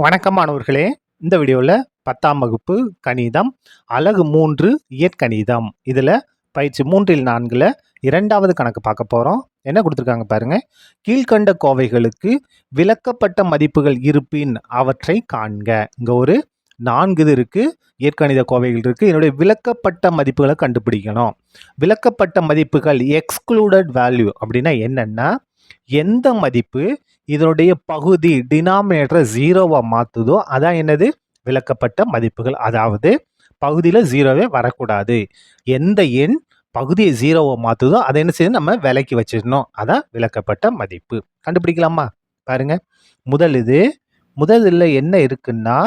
வணக்கம் மாணவர்களே. இந்த வீடியோவில் 10ஆம் வகுப்பு கணிதம் அலகு 3 இயற்கணிதம் இதில் பயிற்சி 3ல் 4ல் இரண்டாவது கணக்கு பார்க்க போகிறோம். என்ன கொடுத்துருக்காங்க பாருங்க. கீழ்கண்ட கோவைகளுக்கு விலக்கப்பட்ட மதிப்புகள் இருப்பின் அவற்றை காண்க. இங்கே ஒரு 4 இது இருக்குது, இயற்கணித கோவைகள் இருக்குது. என்னுடைய விலக்கப்பட்ட மதிப்புகளை கண்டுபிடிக்கணும். விலக்கப்பட்ட மதிப்புகள் எக்ஸ்க்ளூடட் வேல்யூ அப்படின்னா என்னென்னா, எந்த மதிப்பு இதனுடைய பகுதி டினாமினேட்டரை ஜீரோவா மாற்றுதோ அதான் என்னது விலக்கப்பட்ட மதிப்புகள். அதாவது பகுதியில் ஜீரோவே வரக்கூடாது. எந்த எண் பகுதியை ஜீரோவை மாற்றுதோ அதை என்ன செய்யணும், நம்ம விலக்கி வச்சிடணும். அதான் விலக்கப்பட்ட மதிப்பு. கண்டுபிடிக்கலாமா? பாருங்க. முதல் என்ன இருக்குன்னா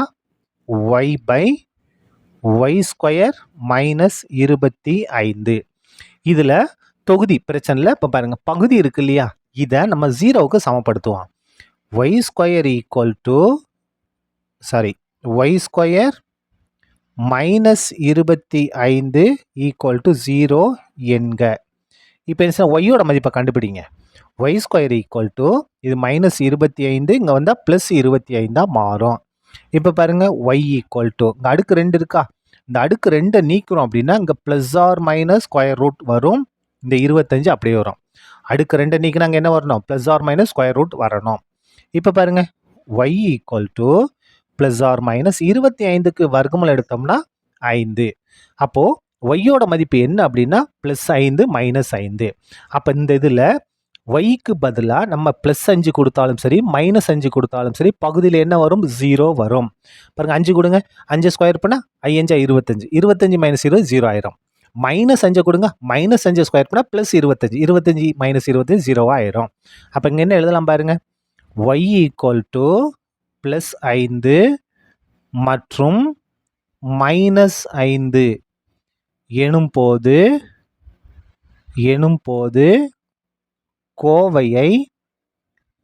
y/y² மைனஸ் 25. இதில் தொகுதி பிரச்சனை இல்லை. இப்போ பாருங்க, பகுதி இருக்கு இல்லையா, இதை நம்ம ஜீரோவுக்கு சமப்படுத்துவோம். y² மைனஸ் 25 ஈக்குவல் டு 0 என்க. இப்போ என்ன, ஒய்யோட மதிப்பை கண்டுபிடிங்க. y² ஈக்குவல் டு இது மைனஸ் 25, இங்கே வந்தால் ப்ளஸ் 25 மாறும். இப்போ பாருங்கள், y ஈக்குவல் டு இங்கே அடுக்கு 2 இருக்கா, இந்த அடுக்கு 2 நீக்கிறோம் அப்படின்னா இங்கே plus or minus square root வரும். இந்த 25 அப்படியே வரும். அடுக்கு 2 நீக்கினா அங்கே என்ன வரணும், plus or minus square root வரணும். இப்போ பாருங்க, y equal to plus or minus 25க்கு வர்க்கமூலம் எடுத்தோம்னா 5. அப்போது ஒய்யோட மதிப்பு என்ன அப்படின்னா ப்ளஸ் 5 மைனஸ் 5. அப்போ இந்த இதில் ஒய்க்கு பதிலாக நம்ம ப்ளஸ் 5 கொடுத்தாலும் சரி மைனஸ் 5 கொடுத்தாலும் சரி பகுதியில் என்ன வரும், 0 வரும். பாருங்கள், 5 கொடுங்க, 5 ஸ்கொயர் பண்ணால் 5 25, 25 மைனஸ் 20 0 ஆயிரும். மைனஸ் 5 கொடுங்க, மைனஸ் 5 ஸ்கொயர் பண்ணால் ப்ளஸ் 25, 25 மைனஸ் 20 0 ஆயிரும். அப்போ இங்கே என்ன எழுதலாம் பாருங்கள், y ஈக்குவல் டு ப்ளஸ் 5 மற்றும் மைனஸ் 5 எனும்போது கோவையை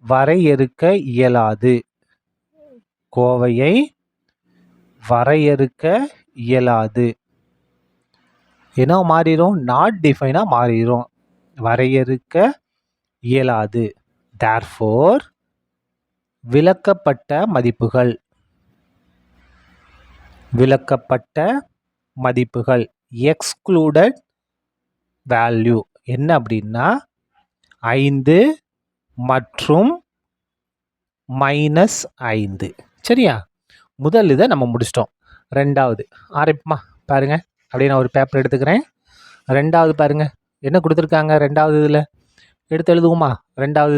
வரையறுக்க இயலாது. என்ன மாறிடும், நாட் டிஃபைனாக மாறிடும், வரையறுக்க இயலாது. தேர்ஃபோர் விலக்கப்பட்ட மதிப்புகள் எக்ஸ்க்ளூடட் வேல்யூ என்ன அப்படின்னா 5 மற்றும் மைனஸ் 5. சரியா? முதல் இதை நம்ம முடிச்சிட்டோம். ரெண்டாவது ஆரம்பிப்போமா? பாருங்க, அப்படியே நான் ஒரு பேப்பர் எடுத்துக்கிறேன். ரெண்டாவது பாருங்க என்ன கொடுத்துருக்காங்க. ரெண்டாவது இதில் எடுத்து எழுதுவோமா? இரண்டாவது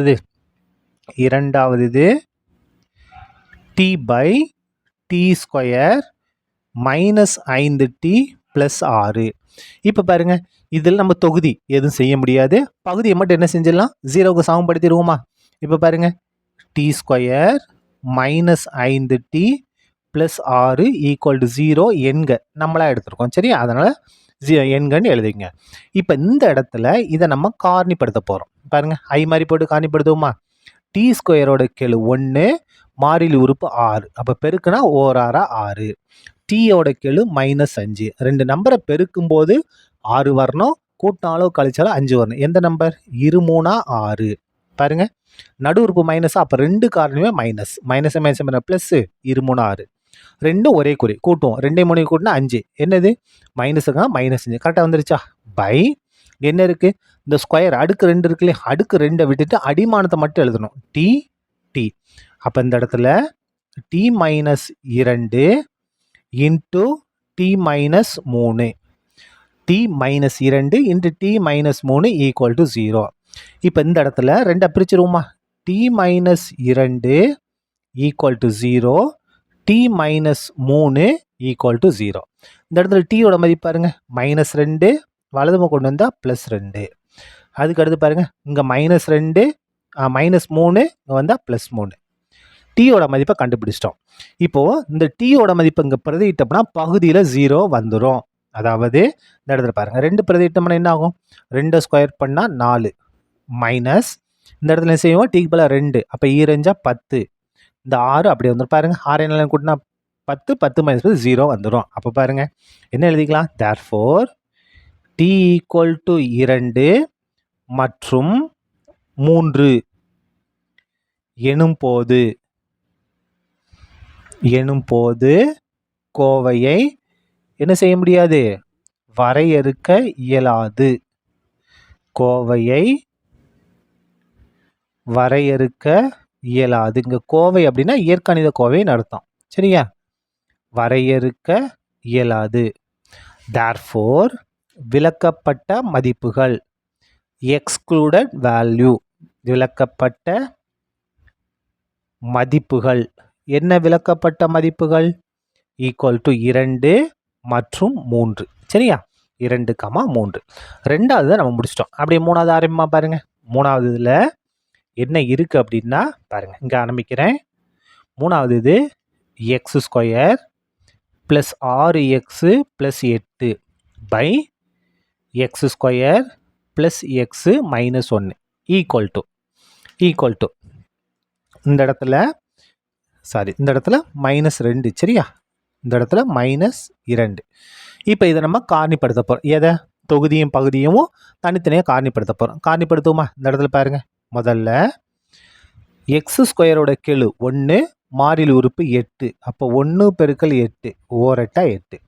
இது t/t² மைனஸ் 5t ப்ளஸ் 6. இப்போ பாருங்க, இதில் நம்ம தொகுதி எதுவும் செய்ய முடியாது, பகுதியை மட்டும் என்ன செஞ்சிடலாம், ஜீரோவுக்கு சமப்படுத்திடுவோமா? இப்போ பாருங்க, t² minus 5t plus 6 equal to 0 எண்க நம்மளா எடுத்துருக்கோம். சரியா? அதனால் எண்கன்னு எழுதிங்க. இப்போ இந்த இடத்துல இதை நம்ம காரணிப்படுத்த போகிறோம். பாருங்க, ஐ மாதிரி போட்டு காரணிப்படுத்துவோமா? t² கெழு 1, மாறிலி உறுப்பு 6, அப்போ பெருக்குனா ஓராரா 6. டீயோட கெழு மைனஸ் 5, 2 நம்பரை பெருக்கும் போது 6 வரணும், கூட்டினாலும் கழிச்சாலும் 5 வரணும். எந்த நம்பர்? 2 3 6. பாருங்க, நடு உறுப்பு மைனஸ், அப்போ 2 காரணியுமே மைனஸ் பண்ண ப்ளஸ் 2 3 6. ரெண்டும் ஒரே குறி, கூட்டுவோம். 2 3 கூட்டினா 5. என்னது? மைனஸுங்க மைனஸ் 5. கரெக்டாக வந்துருச்சா? பை என்ன இருக்குது, இந்த ஸ்கொயர் அடுக்கு 2 இருக்கு இல்லையா, அடுக்கு 2 விட்டுட்டு அடிமானத்தை மட்டும் எழுதணும், டி. அப்போ இந்த இடத்துல t minus 2 into t minus 3, t minus 2 into t minus 3 equal to 0. இப்போ இந்த இடத்துல 2 பிரிச்சிருவோமா? t minus 2 equal to 0, t minus 3 equal to 0. இந்த இடத்துல டீயோட மதிப்பு பாருங்க, மைனஸ் 2, வலதுமா கொண்டு வந்தால் ப்ளஸ் 2. அதுக்கு அடுத்து பாருங்க, இங்கே மைனஸ் 2 மைனஸ் 3, இங்கே வந்தால் ப்ளஸ் 3. டீயோட மதிப்பை கண்டுபிடிச்சிட்டோம். இப்போது இந்த டீயோட மதிப்பை இங்கே பிரதியிட்டோம்னா பகுதியில் 0 வந்துடும். அதாவது இந்த இடத்துல பாருங்கள், 2 பிரதியிட்டோம்னா என்ன ஆகும், 2 ஸ்கொயர் பண்ணால் 4 மைனஸ் இந்த இடத்துல செய்வோம் டீக்கு பதிலாக 2, அப்போ 2 10, இந்த 6 அப்படியே வந்துடும். பாருங்கள், 6 என்ன கூட்டினா 10, 10 மைனஸ் 0 வந்துடும். அப்போ பாருங்கள் என்ன எழுதிக்கலாம், தேர்ஃபோர் t ஈக்குவல் டு 2 மற்றும் 3 எனும்போது எனும் போது கோவையை என்ன செய்ய முடியாது? வரையறுக்க இயலாது. கோவையை வரையறுக்க இயலாது. இங்க கோவை அப்படின்னா இயற்கணித கோவைன்னு அர்த்தம். சரியா? வரையறுக்க இயலாது. therefore விலக்கப்பட்ட மதிப்புகள் excluded value விலக்கப்பட்ட மதிப்புகள் என்ன விலக்கப்பட்ட மதிப்புகள் ஈக்குவல் டு 2 மற்றும் 3. சரியா? 2, 3. ரெண்டாவது நம்ம முடிச்சிட்டோம். அப்படியே மூணாவது ஆரம்பிமா பாருங்க. மூணாவது இதில் என்ன இருக்கு அப்படின்னா பாருங்க, இங்கே ஆரம்பிக்கிறேன். மூணாவது இது x square plus 6x plus 8 by x square plus x minus 1 equal to இந்த இடத்துல -2. சரியா? இந்த இடத்துல -2. இப்போ இதை நம்ம காரணிப்படுத்த போகிறோம். எதை? தொகுதியும் பகுதியும் தனித்தனியாக காரணிப்படுத்த போகிறோம். காரணிப்படுத்துவோமா? இந்த இடத்துல பாருங்க. முதல்ல எக்ஸ் ஸ்கொயரோட கெழு 1, மாறிலி உறுப்பு 8. அப்போ 1 பெருக்கல் 8 ஓரட்டா 8.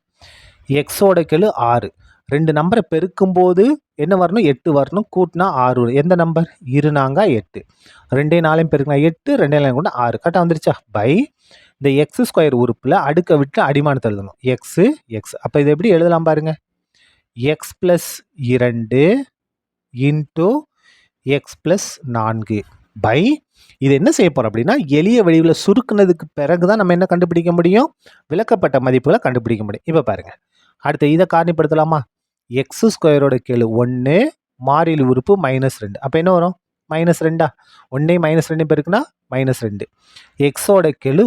எக்ஸோட கெழு 6. 2 நம்பரை பெருக்கும்போது என்ன வரணும்? 8 வரணும். கூட்டினா 6 வரும். எந்த நம்பர்? 2×8. 2 4 பெருக்கினா 8, 2 4 கூட 6. கரெக்டாக வந்துருச்சா? பை இந்த எக்ஸ் ஸ்கொயர் உறுப்பில் அடுக்க விட்டு அடிமானத்தை எழுதணும். எக்ஸ். அப்போ இதை எப்படி எழுதலாம் பாருங்க. X plus 2 into x plus 4 by இது என்ன செய்ய போகிறோம் அப்படின்னா எளிய வடிவில் சுருக்குனதுக்கு பிறகு தான் நம்ம என்ன கண்டுபிடிக்க முடியும்? விலக்கப்பட்ட மதிப்புகளை கண்டுபிடிக்க முடியும். இப்போ பாருங்க, அடுத்து இதை காரணிப்படுத்தலாமா? எக்ஸ் ஸ்கொயரோட கெழு 1, மாறிலி உறுப்பு -2. அப்போ என்ன வரும்? -2. 1 -2 பெருக்குனா -2. எக்ஸோட கெழு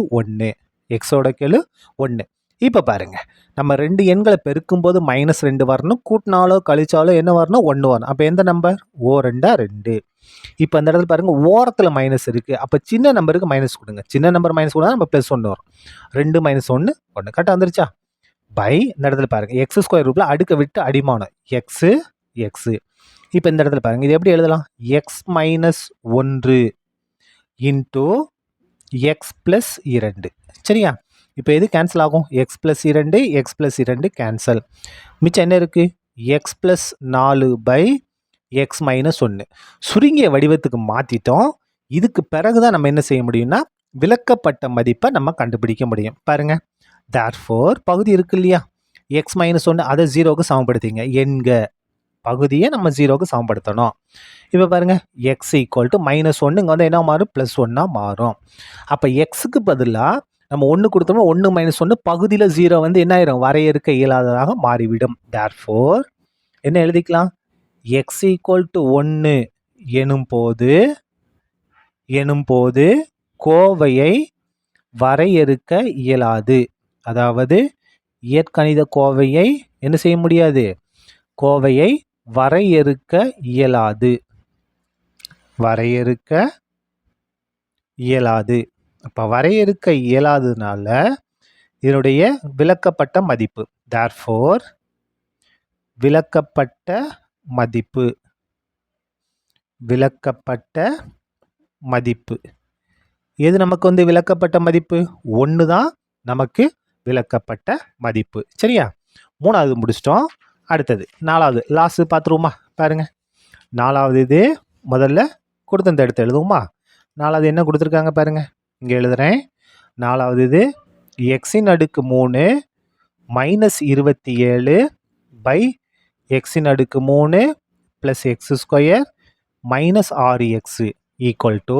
1. இப்போ பாருங்க, நம்ம 2 எண்களை பெருக்கும்போது -2 வரணும். கூட்டினாலோ கழிச்சாலோ என்ன வரணும்? 1 வரணும். அப்போ எந்த நம்பர்? 2. இப்போ அந்த இடத்துல பாருங்க, ஓரத்தில் மைனஸ் இருக்கு. அப்போ சின்ன நம்பருக்கு மைனஸ் கொடுங்க. சின்ன நம்பர் மைனஸ் கொடுத்தா நம்ம +1 வரும். 2 - 1 1. கரெக்டாக வந்துருச்சா? பை இந்த இடத்துல பாருங்க, எக்ஸ் ஸ்கொயர் ரூப்ல அடுக்க விட்டு அடிமானம் எக்ஸ். இப்போ இந்த இடத்துல பாருங்க, இது எப்படி எழுதலாம்? X minus 1 into x plus 2. சரியா? இப்போ எது கேன்சல் ஆகும்? X plus 2 cancel. மிச்சம் என்ன இருக்கு? X plus 4 by x minus 1. சுருங்கிய வடிவத்துக்கு மாற்றிட்டோம். இதுக்கு பிறகுதான் நம்ம என்ன செய்ய முடியும்னா விலக்கப்பட்ட மதிப்பை நம்ம கண்டுபிடிக்க முடியும். பாருங்க, therefore பகுதி இருக்கு இல்லையா? எக்ஸ் மைனஸ் 1 அதை 0க்கு சமப்படுத்திங்க. எண்க பகுதியை நம்ம 0க்கு சமப்படுத்தணும். இப்போ பாருங்க, எக்ஸ் ஈக்குவல் டு -1 இங்கே வந்து என்ன மாறும்? +1 மாறும். அப்போ எக்ஸுக்கு பதிலாக நம்ம 1 கொடுத்தோம்னா 1 - 1 பகுதியில் 0 வந்து என்ன ஆயிரும்? வரையறுக்க இயலாததாக மாறிவிடும். therefore என்ன எழுதிக்கலாம்? எக்ஸ் ஈக்குவல் டு 1 எனும் போது கோவையை வரையறுக்க இயலாது. அதாவது இயற்கணித கோவையை என்ன செய்ய முடியாது? கோவையை வரையறுக்க இயலாது. அப்போ வரையறுக்க இயலாததுனால இதனுடைய விலக்கப்பட்ட மதிப்பு, therefore விலக்கப்பட்ட மதிப்பு எது நமக்கு வந்து விலக்கப்பட்ட மதிப்பு? 1 தான் நமக்கு விலக்கப்பட்ட மதிப்பு. சரியா? மூணாவது முடிச்சிட்டோம். அடுத்தது நாலாவது லாஸ்ட் பார்த்துருவோமா? பாருங்க, நாலாவது இது முதல்ல கொடுத்த இந்த இடத்த எழுதுவோமா? நாலாவது என்ன கொடுத்துருக்காங்க பாருங்க, இங்கே எழுதுறேன். நாலாவது இது எக்ஸின் அடுக்கு 3 -27 பை எக்ஸின் அடுக்கு 3 plus X square -6x equal to,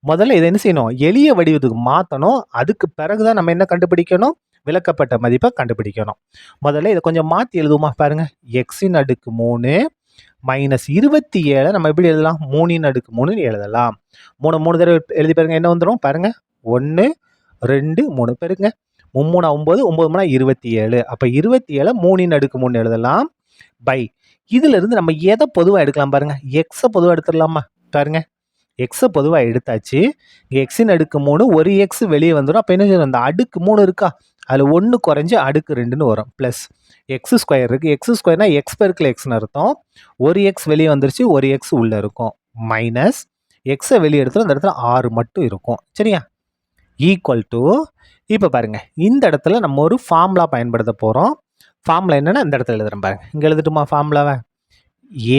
முதல்ல இதை என்ன செய்யணும்? எளிய வடிவத்துக்கு மாற்றணும். அதுக்கு பிறகுதான் நம்ம என்ன கண்டுபிடிக்கணும்? விலக்கப்பட்ட மதிப்பை கண்டுபிடிக்கணும். முதல்ல இதை கொஞ்சம் மாற்றி எழுதுவோமா? பாருங்க, எக்ஸின் அடுக்கு 3 -27 நம்ம எப்படி எழுதலாம்? 3 அடுக்கு 3 எழுதலாம். 3 தடவை எழுதி பாருங்க, என்ன வந்துடும் பாருங்க? 1 2 3 பெருங்க. 3 9 9 27. அப்போ 27 3 அடுக்கு 3 எழுதலாம். பை இதுல இருந்து நம்ம எதை பொதுவாக எடுக்கலாம் பாருங்க? எக்ஸை பொதுவாக எடுத்துடலாமா? பாருங்க, எக்ஸை பொதுவாக எடுத்தாச்சு. எக்ஸின் அடுக்கு 3 ஒரு எக்ஸ் வெளியே வந்துடும். அப்போ என்ன செய்யணும்? அந்த அடுக்கு 3 இருக்கா, அதில் 1 குறைஞ்சி அடுக்கு 2ன்னு வரும். ப்ளஸ் எக்ஸ் ஸ்கொயர் இருக்குது. எக்ஸ் ஸ்கொயர்னா எக்ஸ் பெருக்கல் எக்ஸ்னு அர்த்தம். ஒரு எக்ஸ் வெளியே வந்துருச்சு, ஒரு எக்ஸ் உள்ளே இருக்கும். மைனஸ் எக்ஸை வெளியே எடுத்துடும், அந்த இடத்துல 6 மட்டும் இருக்கும். சரியா? ஈக்குவல் டு இப்போ பாருங்க இந்த இடத்துல நம்ம ஒரு ஃபார்முலா பயன்படுத்த போகிறோம். ஃபார்முலா என்னென்னா இந்த இடத்துல எழுதுறேன் பாருங்க. இங்கே எழுதட்டுமா ஃபார்முலாவை?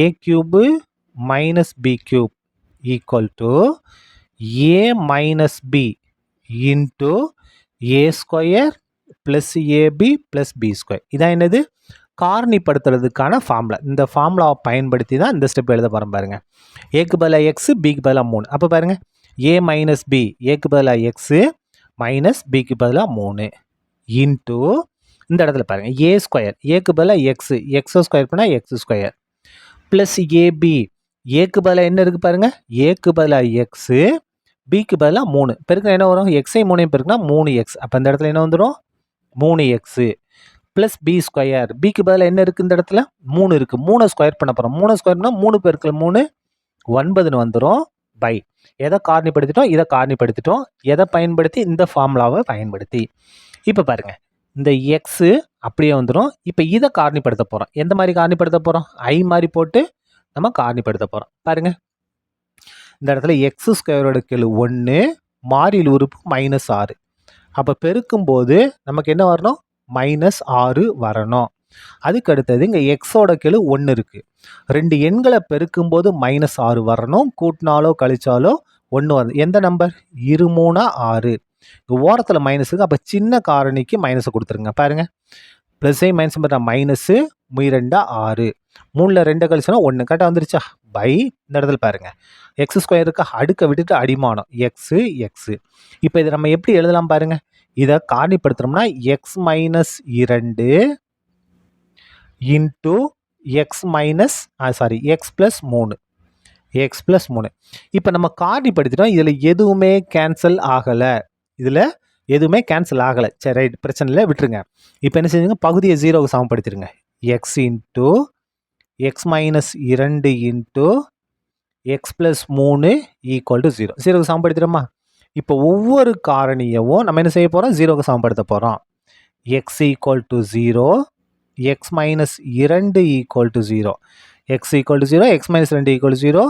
A cube minus B cube equal to A minus B into A square plus AB plus B square. இதான் என்னது? காரணிப்படுத்துறதுக்கான ஃபார்முலா. இந்த ஃபார்முலாவை பயன்படுத்தி தான் இந்த ஸ்டெப் எழுத போகிறோம் பாருங்க. ஏக்கு பதிலாக எக்ஸு, பிக்கு பதிலாக 3. அப்போ பாருங்க ஏ மைனஸ் பி, ஏக்கு பதிலாக எக்ஸு மைனஸ் பிக்கு பதிலாக 3 இன்ட்டு இந்த இடத்துல பாருங்க ஏ ஸ்கொயர், ஏக்கு பதிலாக எக்ஸு, எக்ஸை ஸ்கொயர் பண்ணால் எக்ஸ் ஸ்கொயர் ப்ளஸ் ஏபி, ஏக்கு பதிலாக என்ன இருக்குது பாருங்க, ஏக்கு பதிலாக எக்ஸு, பிக்கு பதிலாக 3 பெருக்கினா என்ன வரும்? எக்ஸை 3 பெருக்கினா 3x. அப்போ இந்த இடத்துல என்ன வந்துடும்? 3x plus B square. பிக்கு பதிலாக என்ன இருக்குது இந்த இடத்துல? 3 இருக்குது. 3 ஸ்கொயர் பண்ண போகிறோம். 3 ஸ்கொயர் பண்ணால் 3 பெருக்கல் 3 9ன்னு வந்துடும். பை எதை காரணிப்படுத்திட்டோம்? இதை காரணிப்படுத்திட்டோம். எதை பயன்படுத்தி? இந்த ஃபார்முலாவை பயன்படுத்தி. இப்போ பாருங்க இந்த எக்ஸு அப்படியே வந்துடும். இப்போ இதை காரணிப்படுத்த போகிறோம். எந்த மாதிரி காரணிப்படுத்த போகிறோம்? ஐ மாதிரி போட்டு நம்ம காரணிப்படுத்த போகிறோம். பாருங்க இந்த இடத்துல எக்ஸ் ஸ்கொயரோட கெழு 1, மாறியில் உறுப்பு -6. அப்போ பெருக்கும்போது நமக்கு என்ன வரணும்? -6 வரணும். அதுக்கு அடுத்தது இங்கே எக்ஸோட கெழு 1 இருக்குது. 2 எண்களை பெருக்கும்போது -6 வரணும். கூட்டினாலோ கழிச்சாலோ 1 வருது. எந்த நம்பர்? 2 3 6. ஓரத்தில் மைனஸுக்கு, அப்போ சின்ன காரணிக்கு மைனஸை கொடுத்துருங்க. பாருங்கள் ப்ளஸ்ஸை மைனஸ் பண்ணுற -, 2 6. 3ல் 2 கழிச்சோன்னா 1 கரெக்டாக வந்துருச்சா? பை இந்த இடத்துல பாருங்கள் எக்ஸ் ஸ்கொயருக்கு அடுக்க விட்டுட்டு அடிமானம் எக்ஸு எக்ஸு. இப்போ இதை நம்ம எப்படி எழுதலாம் பாருங்கள். இதை காரணிப்படுத்துகிறோம்னா x minus 2 into x minus x plus 3, x plus 3. இப்போ நம்ம காரணிப்படுத்திட்டோம். இதில் எதுவுமே கேன்சல் ஆகலை. சரி ரைட், பிரச்சனை இல்லை, விட்டுருங்க. இப்போ என்ன செஞ்சுங்க? பகுதியை 0க்கு சமப்படுத்திடுங்க. X into x minus 2 into x plus 3 equal to 0. 0க்கு சமப்படுத்திடுமா? இப்போ ஒவ்வொரு காரணியவும் நம்ம என்ன செய்ய போகிறோம்? 0க்கு சமப்படுத்த போகிறோம். X equal to 0, X minus 2 equal to 0, X equal to 0, X minus 2 equal to 0,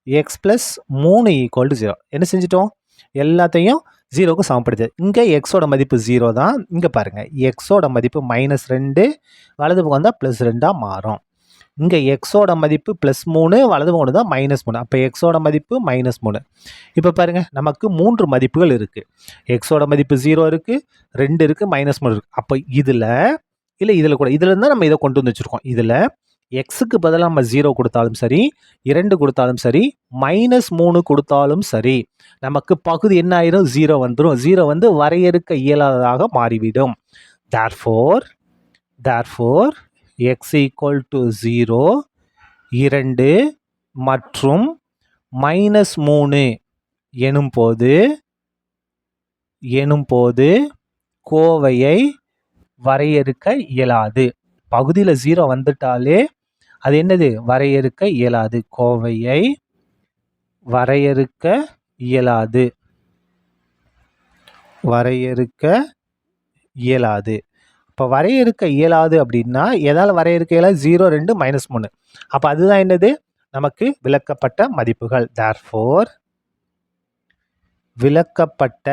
X plus 3 equal to 0. என்ன செஞ்சிட்டோம்? எல்லாத்தையும் 0க்கு சமப்படுத்து. இங்கே எக்ஸோட மதிப்பு 0 தான். இங்கே பாருங்கள் எக்ஸோட மதிப்பு -2, வலது பக்கம் வந்தால் +2 மாறும். இங்கே எக்ஸோட மதிப்பு +3, வலது பக்கம் வந்தால் -3. அப்போ எக்ஸோட மதிப்பு -3. இப்போ பாருங்கள் நமக்கு 3 மதிப்புகள் இருக்குது. எக்ஸோட மதிப்பு 0 இருக்குது, 2 இருக்குது, -3 இருக்குது. அப்போ இதில் கூட இதில் இருந்தால் நம்ம இதை கொண்டு வந்து வச்சுருக்கோம். இதில் எக்ஸுக்கு பதிலாக நம்ம 0 கொடுத்தாலும் சரி, 2 கொடுத்தாலும் சரி, -3 கொடுத்தாலும் சரி, நமக்கு பகுதி என்ன ஆயிரும்? 0 வந்துடும். 0 வந்து வரையறுக்க இயலாததாக மாறிவிடும். therefore x equal to 0, 2 மற்றும் -3 எனும்போது கோவையை வரையறுக்க இயலாது. பகுதியில் 0 வந்துட்டாலே அது என்னது? வரையறுக்க இயலாது. கோவையை வரையறுக்க இயலாது. இப்போ வரையறுக்க இயலாது அப்படின்னா எதால் வரையறுக்க இயலாது? 0, 2, -3. அப்போ அதுதான் என்னது? நமக்கு விலக்கப்பட்ட மதிப்புகள். therefore விலக்கப்பட்ட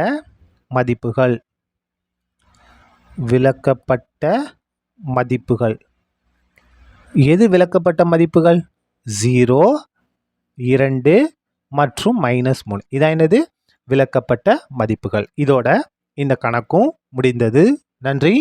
மதிப்புகள். எது விலக்கப்பட்ட மதிப்புகள்? 0, 2 மற்றும் -3. இதான் என்னது? விலக்கப்பட்ட மதிப்புகள். இதோட இந்த கணக்கும் முடிந்தது. நன்றி.